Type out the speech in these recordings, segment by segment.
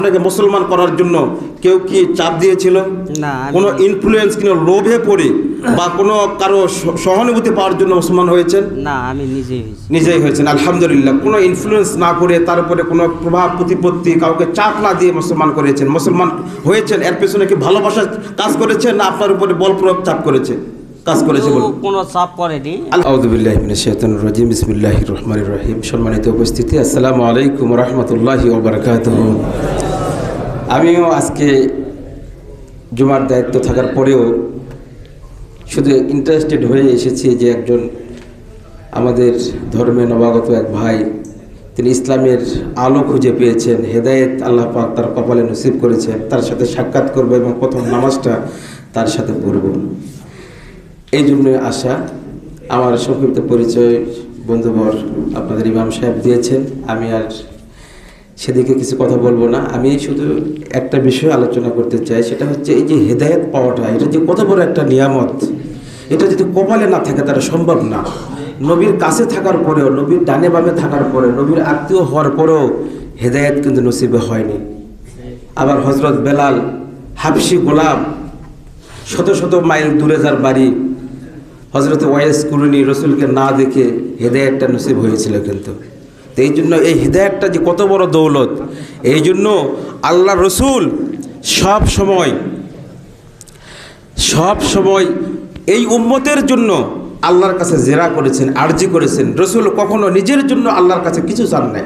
আপনাকে মুসলমান করার জন্য কেউ কি চাপ দিয়েছিল? না, কোনো ইনফ্লুয়েন্স কিংবা লোভে পড়ে বা কোনো কারো সহানুভূতি পাওয়ার জন্য মুসলমান হয়েছেন? না, আমি নিজেই হয়েছি। নিজেই হয়েছেন, আলহামদুলিল্লাহ। কোনো ইনফ্লুয়েন্স না করে, তার উপরে কোনো প্রভাব প্রতিপত্তি, কাউকে চাপ না দিয়ে মুসলমান করেছেন, মুসলমান হয়েছেন। এর পেছনে কি ভালোবাসা কাজ করেছেন না আপনার উপরে বল প্রয়োগ চাপ করেছে, কাজ করেছে? বলুন। কোনো চাপ পড়েনি। আউযু বিল্লাহি মিনাশ শাইতানির রাজিম। বিসমিল্লাহির রহমানির রহিম। সম্মানিত উপস্থিতি, আসসালামু আলাইকুম ওয়া রাহমাতুল্লাহি ওয়া বারাকাতুহু। আমিও আজকে জুমার দায়িত্ব থাকার পরেও শুধু ইন্টারেস্টেড হয়ে এসেছি যে একজন আমাদের ধর্মে নবাগত এক ভাই, তিনি ইসলামের আলো খুঁজে পেয়েছেন, হেদায়েত আল্লাহ পাক তার কপালে নসিব করেছেন। তার সাথে সাক্ষাৎ করব এবং প্রথম নামাজটা তার সাথে পড়ব, এই জন্য আসা। আমার সংক্ষিপ্ত পরিচয় বন্ধুবর আপনাদের ইমাম সাহেব দিয়েছেন, আমি আর সেদিকে কিছু কথা বলবো না। আমি শুধু একটা বিষয় আলোচনা করতে চাই, সেটা হচ্ছে এই যে হেদায়েত পাওয়াটা, এটা যে কত বড় একটা নিয়ামত। এটা যদি কপালে না থাকে তারা সম্ভব না। নবীর কাছে থাকার পরেও, নবীর ডানে বামে থাকার পরে, নবীর আত্মীয় হওয়ার পরেও হেদায়েত কিন্তু নসিবে হয়নি। আবার হজরত বেলাল হাবশি গোলাম, শত শত মাইল দূরে যার বাড়ি, হজরত ওয়াইস কুরুনি রসুলকে না দেখে হেদায়েতটা নসিব হয়েছিল। কিন্তু তো এই জন্য এই হেদায়েতটা যে কত বড় দৌলত, এই জন্য আল্লাহ রসুল সব সময় এই উম্মতের জন্য আল্লাহর কাছে জেরা করেছেন, আরজি করেছেন। রসুল কখনো নিজের জন্য আল্লাহর কাছে কিছু চান নাই,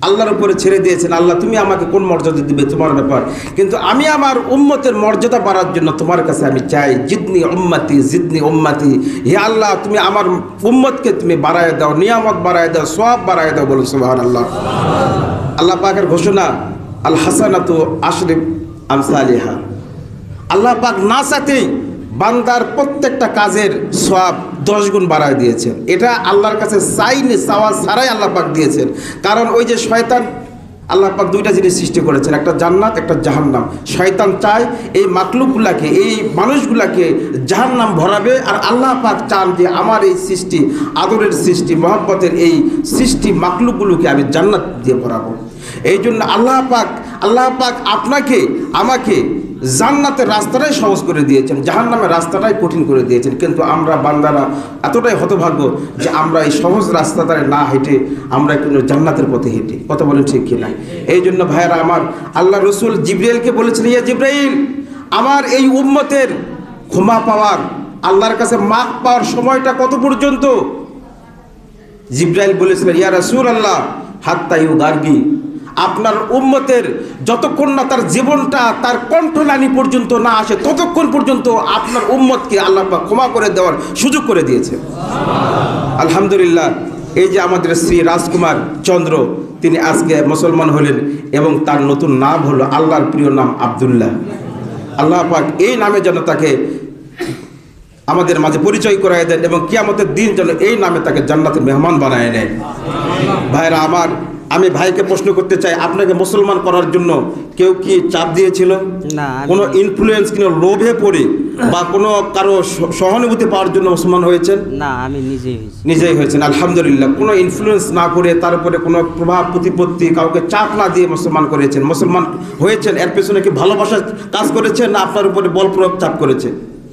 আল্লাহর উপরে ছেড়ে দিয়েছেন। আল্লাহ তুমি আমাকে কোন মর্যাদা দিবে তোমার ব্যাপার, কিন্তু আমি আমার উম্মতের মর্যাদা বাড়ার জন্য তোমার কাছে আমি চাই, জিদনি উম্মতি। হে আল্লাহ, তুমি আমার উম্মতকে তুমি বাড়ায় দাও, নিয়ামত বাড়ায় দাও, সওয়াব বাড়ায় দাও। বলুন সুবহানাল্লাহ। আল্লাহ পাকের ঘোষণা, আল হাসানাতু আশরি আমসালিহা। আল্লাহ পাক না চাইতেই বান্দার প্রত্যেকটা কাজের সওয়াব 10 গুণ বাড়ায় দিয়েছেন। এটা আল্লাহর কাছে চাইনি, চাওয়া ছাড়াই আল্লাহ পাক দিয়েছেন। কারণ ওই যে শয়তান, আল্লাহ পাক দুইটা জিনিস সৃষ্টি করেছেন, একটা জান্নাত, একটা জাহান্নাম। শয়তান চায় এই মাকলুকগুলাকে, এই মানুষগুলাকে জাহান্নাম ভরাবে, আর আল্লাহ পাক চান যে আমার এই সৃষ্টি, আদরের সৃষ্টি, মহব্বতের এই সৃষ্টি মাকলুকগুলোকে আমি জান্নাত দিয়ে ভরাবো। এই জন্য আল্লাহ পাক আপনাকে আমাকে জান্নাতের রাস্তাটাই সহজ করে দিয়েছেন, জাহান্নামের রাস্তাটাই কঠিন করে দিয়েছেন। কিন্তু আমরা বান্দারা এতটাই হতভাগ্য যে আমরা এই সহজ রাস্তাটায় না হেঁটে আমরা কিন্তু জান্নাতের পথে হেঁটে। কথা বলেন ঠিক কিনা? এই জন্য ভাইয়েরা আমার, আল্লাহ রসুল জিবরাইলকে বলেছিলেন, ইয়া জিবরাইল, আমার এই উম্মতের ক্ষমা পাওয়ার, আল্লাহর কাছে মাফ পাওয়ার সময়টা কত পর্যন্ত? জিবরাইল বলেছিলেন, ইয়া রাসূলুল্লাহ, হাত্তা ইউগারগি, আপনার উম্মতের যতক্ষণ না তার জীবনটা তার কণ্ঠলানি পর্যন্ত না আসে, ততক্ষণ পর্যন্ত আপনার উম্মতকে আল্লাহ পাক ক্ষমা করে দেওয়ার সুযোগ করে দিয়েছে। আলহামদুলিল্লাহ। এই যে আমাদের শ্রী রাজকুমার চন্দ্র, তিনি আজকে মুসলমান হলেন এবং তার নতুন নাম হলো, আল্লাহর প্রিয় নাম আব্দুল্লাহ। আল্লাহ পাক এই নামে যেন তাকে আমাদের মাঝে পরিচয় করায় দেন এবং কিয়ামতের দিন যেন এই নামে তাকে জান্নাতের মেহমান বানায় নেয়। ভাইরা আমার, আমি ভাইকে প্রশ্ন করতে চাই, আপনাকে মুসলমান করার জন্য কেউ কি চাপ দিয়েছিল? না, কোনো ইনফ্লুয়েন্স কিংবা লোভে পড়ে বা কোনো কারো সহানুভূতি পাওয়ার জন্য মুসলমান হয়েছেন? না, আমি নিজেই হয়েছেন, আলহামদুলিল্লাহ। কোনো ইনফ্লুয়েন্স না করে, তার উপরে কোনো প্রভাব প্রতিপত্তি, কাউকে চাপ না দিয়ে মুসলমান করেছেন, মুসলমান হয়েছেন। এর পেছনে কি ভালোবাসা কাজ করেছেন না আপনার উপরে বল প্রয়োগ চাপ করেছে,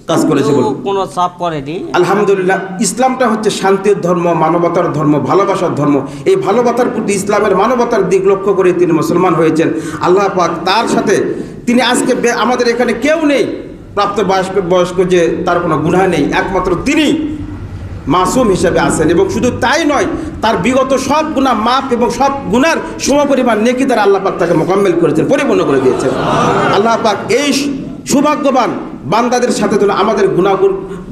কাজ করেছে? বলুন। কোনো চাপ পড়েনি। আলহামদুলিল্লাহ। ইসলামটা হচ্ছে শান্তির ধর্ম, মানবতার ধর্ম, ভালোবাসার ধর্ম। এই ভালোবাসার প্রতি, ইসলামের মানবতার দিক লক্ষ্য করে তিনি মুসলমান হয়েছেন। আল্লাহ পাক তার সাথে, তিনি আজকে আমাদের এখানে কেউ নেই প্রাপ্ত বয়স্ক যে তার কোনো গুনাহ নেই, একমাত্র তিনি মাসুম হিসাবে আছেন। এবং শুধু তাই নয়, তার বিগত সব গুনাহ মাফ এবং সব গুনার সমপরিমাণ নেকি দ্বারা আল্লাহ পাক তাকে মোকাম্মেল করেছেন, পরিপূর্ণ করে দিয়েছেন। আল্লাহ পাক এই সৌভাগ্যবান বান্দাদের সাথে যেন আমাদের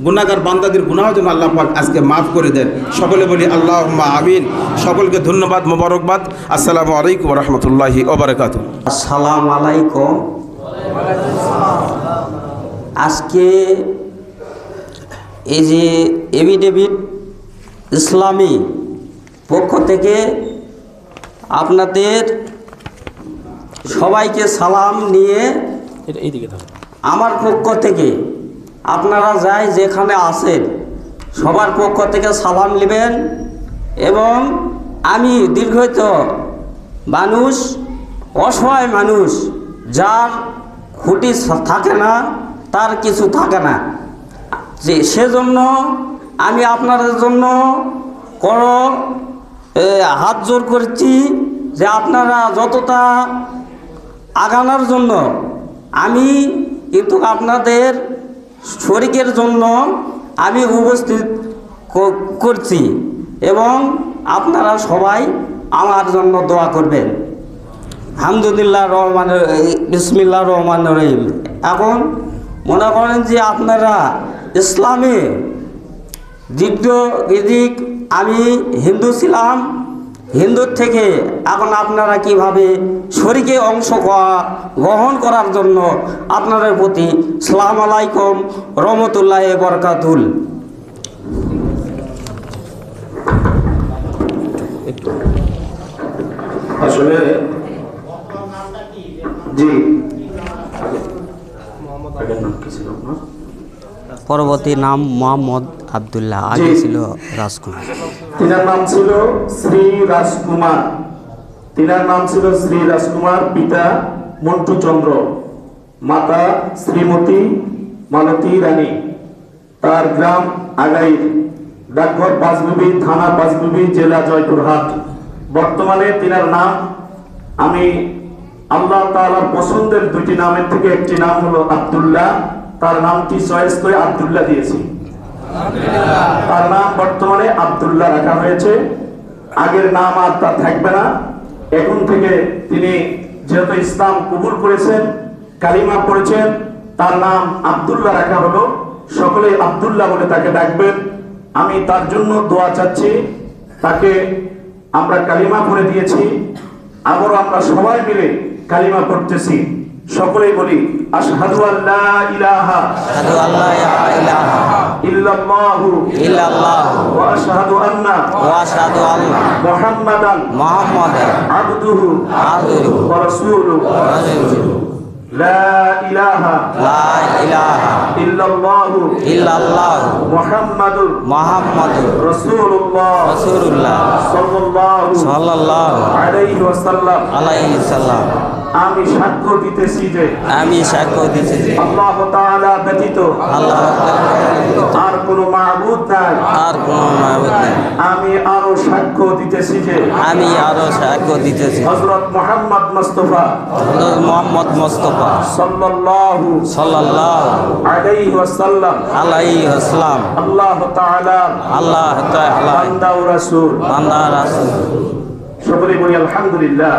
গুনাহগার বান্দাদের গুনাহ যেন আল্লাহ পাক আজকে মাফ করে দেন। সকলে বলি আল্লাহুম্মা আমিন। সকলকে ধন্যবাদ, মোবারকবাদ। আসসালামু আলাইকুম ওয়া রাহমাতুল্লাহি ওয়া বারাকাতুহু। আসসালামু আলাইকুম। আজকে এই যে এভিডেভিট ইসলামী পক্ষ থেকে আপনাদের সবাইকে সালাম নিয়ে, আমার পক্ষ থেকে আপনারা যাই যেখানে আছেন সবার পক্ষ থেকে সালাম নেবেন। এবং আমি দীর্ঘত মানুষ অসহায় মানুষ, যার খুঁটি থাকে না, তার কিছু থাকে না, যে সেজন্য আমি আপনাদের জন্য কোনো হাত জোর করছি যে আপনারা যতটা আগানোর জন্য আমি কিন্তু আপনাদের শরীকের জন্য আমি উপস্থিত করছি, এবং আপনারা সবাই আমার জন্য দোয়া করবেন। আলহামদুলিল্লাহ রহমান, বিসমিল্লাহ রহমান রহিম। এখন মনে করেন যে আপনারা ইসলামে দ্বিতীয় দিক, আমি হিন্দু ছিলাম, হিন্দুর থেকে এখন আপনারা কিভাবে শরীকে অংশ গ্রহণ করার জন্য আপনাদের প্রতি সালাম আলাইকুম রহমতুল্লাহ বরকাতুল। আসলে জি পরবর্তী নাম মোহাম্মদ আবদুল্লাহ, আগে ছিল রাজকুমার। তিনার নাম ছিল শ্রী রাজকুমার। তিনার নাম ছিল শ্রী রাজকুমার, পিতা মন্টু চন্দ্র, মাতা শ্রীমতী মালতী রানী। তার গ্রাম আগাইর, ডাকঘর পাঁচবিবি, থানা পাঁচবিবি, জেলা জয়পুরহাট। বর্তমানে তিনার নাম, আমি আল্লাহ তাআলার পছন্দের দুটি নামের থেকে একটি নাম হলো আব্দুল্লাহ, তার নামটি চয়েস করে আব্দুল্লাহ দিয়েছি। তার নাম বর্তমানে আব্দুল্লাহ রাখা হয়েছে। আগের নাম আর তার থাকবে না। এখন থেকে তিনি যেহেতু ইসলাম কবুল করেছেন, কালিমা পড়েছেন, তার নাম আব্দুল্লাহ রাখা হলো। সকলে আব্দুল্লাহ বলে তাকে ডাকবেন। আমি তার জন্য দোয়া চাচ্ছি। তাকে আমরা কালিমা পড়ে দিয়েছি, আবারও আমরা সবাই মিলে কালিমা পড়তেছি। সকলেই বলি আশহাদু আল্লা ইলাহা ইল্লাল্লাহু ওয়া আশহাদু আন্না মুহাম্মাদান আবদুহু ওয়া রাসূলুহু। লা ইলাহা ইল্লাল্লাহু মুহাম্মাদুর রাসূলুল্লাহ সাল্লাল্লাহু আলাইহি ওয়াসাল্লাম। আমি সাক্ষ্য দিতেছি যে আল্লাহ তাআলা ব্যতীত আর কোনো মাবুদ নাই। আমি আরো সাক্ষ্য দিতেছি যে হযরত মুহাম্মদ মুস্তাফা সাল্লাল্লাহু আলাইহি ওয়াসাল্লাম আল্লাহ তাআলা বান্দা ও রাসূল। সকলে বলি আলহামদুলিল্লাহ।